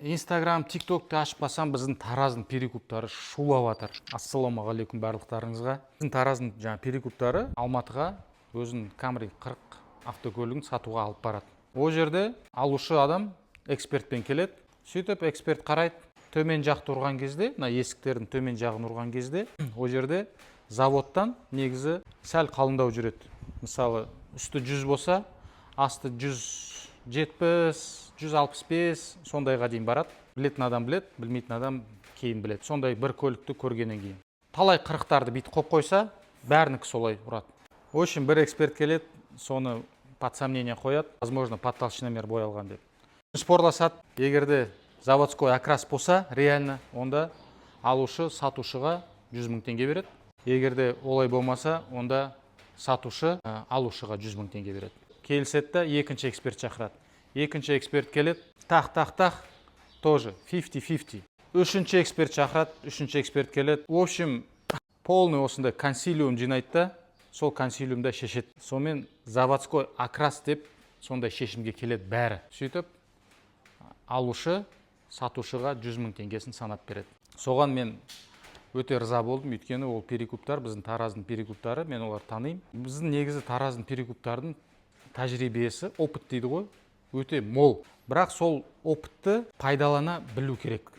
Инстаграм, тиктокты ашып басам, біздің Тараздың перекуптары шулап жатыр. Ассалаумағалейкум барлықтарыңызға. Біздің Тараздың перекуптары Алматыға өзінің Камри 40 автокөлігін сатуға алып барады. Ол жерде алушы адам экспертпен келеді. Сөйтіп эксперт қарайды, төмен жақты ұрған кезде, мына есіктердің төмен жағын ұрған кезде, ол жерде заводтан негізі сәл қалыңдау жүреді. Мысалы, үсті 100 болса, асты 170, 165 сондайға дейін барады. Білетін адам білет, білмейтін адам кейін білет. Сондай бір көлікті көргеннен кейін. Талай қырықтарды бүйтіп қойып қойса, бәрінікі солай ұрады. В общем, бір эксперт келеді, соны под сомнение қояды, возможно, подтолщиномер боялған деп. Спорласады, егерде заводской окрас болса, реально, онда алушы сатушыға 100 000 теңге береді. Егерде олай болмаса, онда сатушы алушыға 100 000 теңге береді. Келісетті, екінші эксперт шақырады. Екінші эксперт келеді, тақ, тоже 50-50. Үшінші эксперт шақырады, үшінші эксперт келеді. В общем, полный осындай консилиум жинайды да, сол консилиумда шешеді. Сонымен заводской окрас деп сондай шешімге келеді бәрі. Сөйтіп, алушы сатушыға 100 000 теңгесін санап береді. Соған мен өте риза болдым, өйткені ол перекуптар, біздің Тараздың перекуптары, мен олар танимын. Біздің негізі Тараздың перекуптардың тәжірибесі, опыт дейді ғой, өте мол. Бірақ сол опытты пайдалана білу керек.